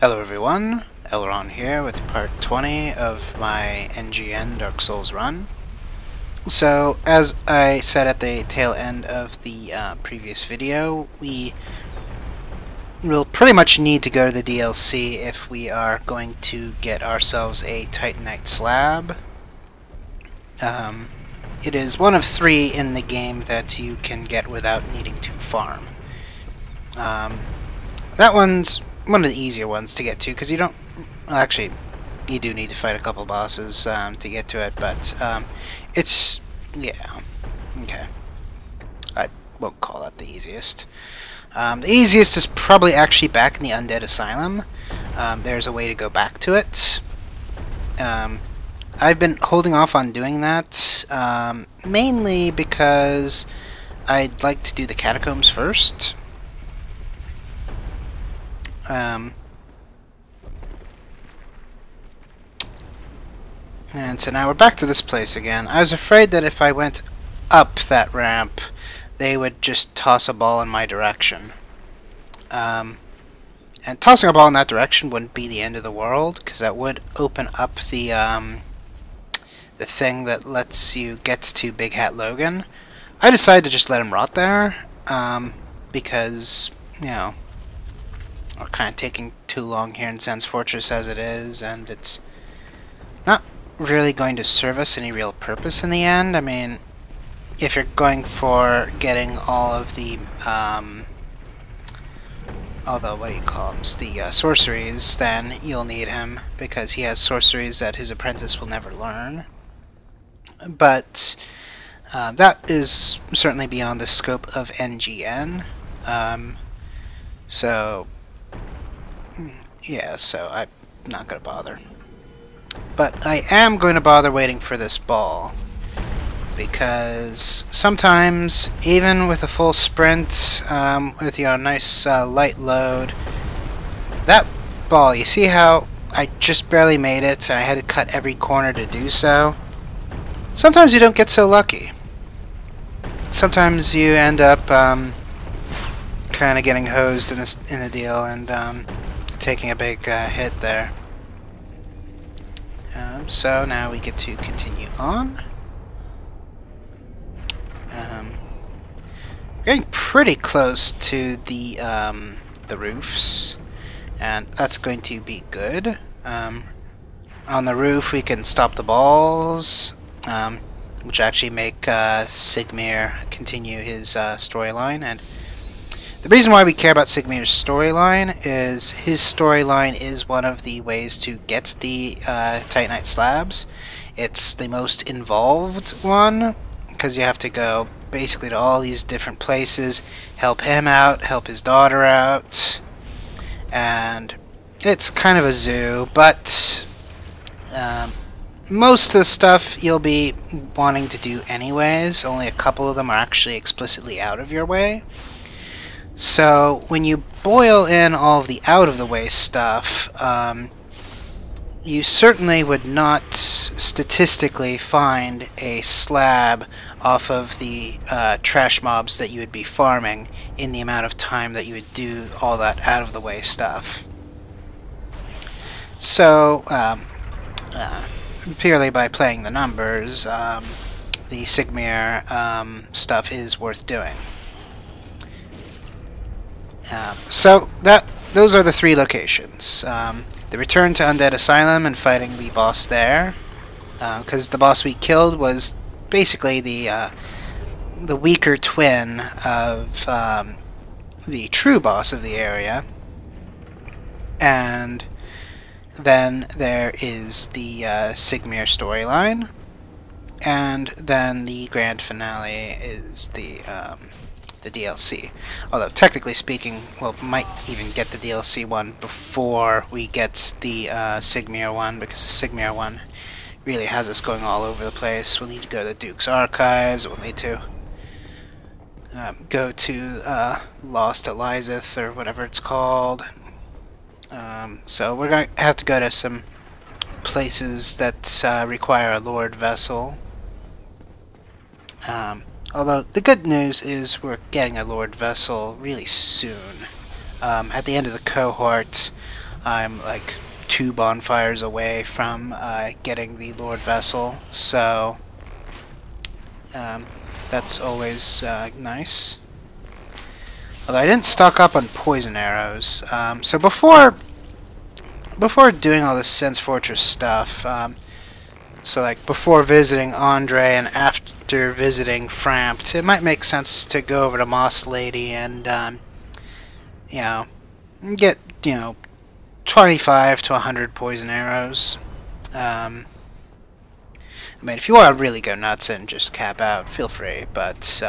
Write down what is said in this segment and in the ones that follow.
Hello everyone, LRon here with part 20 of my NGN Dark Souls run. So, as I said at the tail end of the previous video, we will pretty much need to go to the DLC if we are going to get ourselves a titanite slab. It is one of 3 in the game that you can get without needing to farm. That one's one of the easier ones to get to, because you don't... Actually, you do need to fight a couple bosses to get to it, but it's... yeah. Okay. I won't call that the easiest. The easiest is probably actually back in the Undead Asylum. There's a way to go back to it. I've been holding off on doing that, mainly because I'd like to do the catacombs first. And so now we're back to this place again. I was afraid that if I went up that ramp, they would just toss a ball in my direction. And tossing a ball in that direction wouldn't be the end of the world, because that would open up the thing that lets you get to Big Hat Logan. I decided to just let him rot there, because, you know, we're kind of taking too long here in Zen's Fortress as it is, and it's not really going to serve us any real purpose in the end. I mean, if you're going for getting all of the, what do you call them, the sorceries, then you'll need him, because he has sorceries that his apprentice will never learn. But that is certainly beyond the scope of NGN. So yeah, so I'm not going to bother. But I am going to bother waiting for this ball, because sometimes, even with a full sprint, with your nice light load, that ball, you see how I just barely made it and I had to cut every corner to do so? Sometimes you don't get so lucky. Sometimes you end up kind of getting hosed in the deal and taking a big hit there. So now we get to continue on. Getting pretty close to the roofs, and that's going to be good. On the roof we can stop the balls, which actually make Sigmir continue his storyline. And the reason why we care about Sigmir's storyline is his storyline is one of the ways to get the titanite slabs. It's the most involved one, because you have to go basically to all these different places, help him out, help his daughter out, and it's kind of a zoo, but most of the stuff you'll be wanting to do anyways. Only a couple of them are actually explicitly out of your way. So when you boil in all of the out-of-the-way stuff, you certainly would not statistically find a slab off of the trash mobs that you would be farming in the amount of time that you would do all that out-of-the-way stuff. So, purely by playing the numbers, the Sigmir stuff is worth doing. So those are the 3 locations. The return to Undead Asylum and fighting the boss there, because the boss we killed was basically the weaker twin of the true boss of the area. And then there is the Sigmir storyline, and then the grand finale is the DLC. Although, technically speaking, well, might even get the DLC one before we get the Sigmir one, because the Sigmir one really has us going all over the place. We'll need to go to the Duke's Archives, we'll need to go to Lost Elizeth, or whatever it's called. So we're going to have to go to some places that require a Lord Vessel. Although the good news is we're getting a Lord Vessel really soon. At the end of the cohort, I'm like 2 bonfires away from getting the Lord Vessel, so that's always nice. Although I didn't stock up on poison arrows, so before doing all this Sense Fortress stuff, so like before visiting Andre and after visiting Frampt, it might make sense to go over to Moss Lady and you know, get 25 to 100 poison arrows. I mean, if you want to really go nuts and just cap out, feel free, but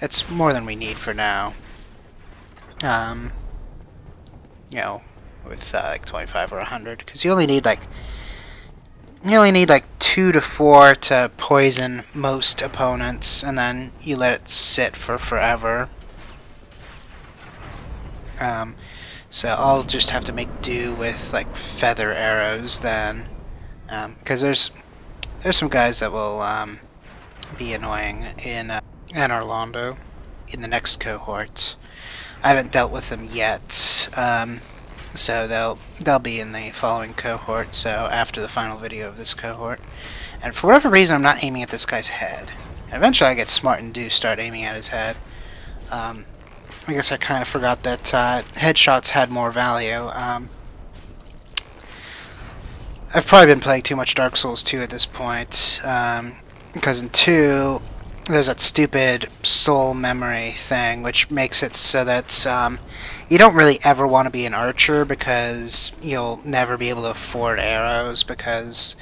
it's more than we need for now. With like 25 or 100, because you only need like 2 to 4 to poison most opponents, and then you let it sit for forever. So I'll just have to make do with like feather arrows then, because there's some guys that will be annoying in Orlando in the next cohort. I haven't dealt with them yet, so they'll be in the following cohort. So after the final video of this cohort, and for whatever reason, I'm not aiming at this guy's head. Eventually, I get smart and do start aiming at his head. I guess I kind of forgot that headshots had more value. I've probably been playing too much Dark Souls 2 at this point, because in 2, there's that stupid soul memory thing, which makes it so that you don't really ever want to be an archer, because you'll never be able to afford arrows, because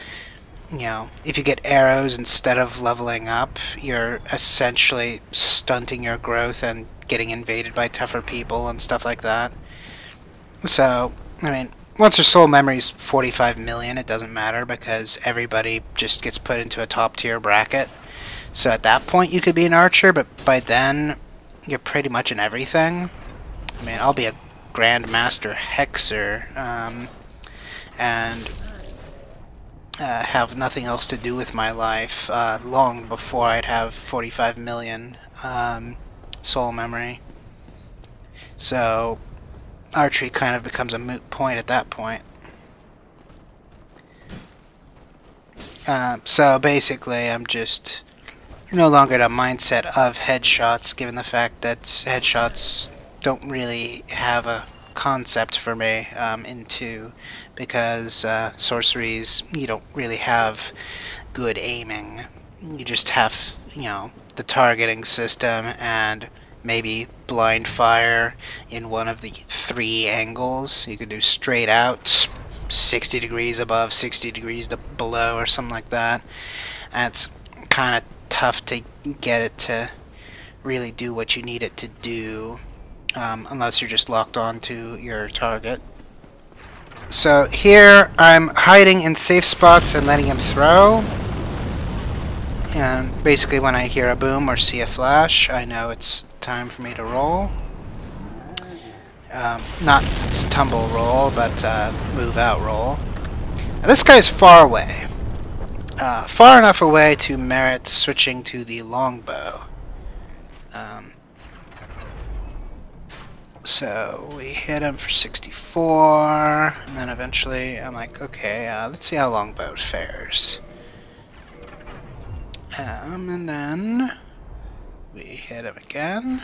if you get arrows instead of leveling up, you're essentially stunting your growth and getting invaded by tougher people and stuff like that. So, I mean, once your soul memory is 45 million, it doesn't matter, because everybody just gets put into a top tier bracket. So at that point you could be an archer, but by then you're pretty much in everything. I mean, I'll be a Grandmaster Hexer, and have nothing else to do with my life long before I'd have 45 million soul memory. So archery kind of becomes a moot point at that point. So basically I'm just no longer in a mindset of headshots, given the fact that headshots don't really have a concept for me in 2, because sorceries, you don't really have good aiming. You just have, the targeting system and maybe blind fire in one of the 3 angles. You could do straight out, 60 degrees above, 60 degrees below, or something like that. And it's kind of tough to get it to really do what you need it to do, unless you're just locked on to your target. So here I'm hiding in safe spots and letting him throw, and basically when I hear a boom or see a flash, I know it's time for me to roll. Not tumble roll, but move out roll. Now this guy's far away. Far enough away to merit switching to the longbow. So we hit him for 64, and then eventually I'm like, okay, let's see how longbow fares. And then we hit him again,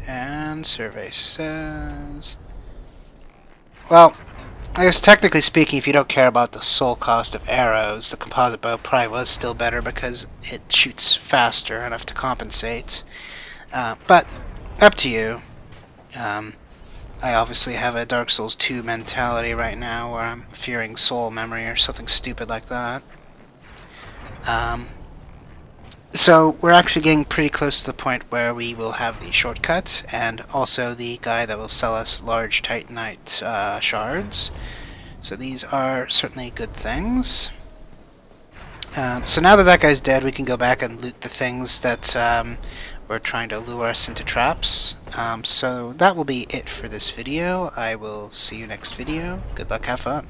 and survey says, well, I guess technically speaking, if you don't care about the soul cost of arrows, the composite bow probably was still better because it shoots faster enough to compensate. But up to you. I obviously have a Dark Souls 2 mentality right now, where I'm fearing soul memory or something stupid like that. So we're actually getting pretty close to the point where we will have the shortcut, and also the guy that will sell us large titanite shards. So these are certainly good things. So now that that guy's dead, we can go back and loot the things that were trying to lure us into traps. So that will be it for this video. I will see you next video. Good luck, have fun.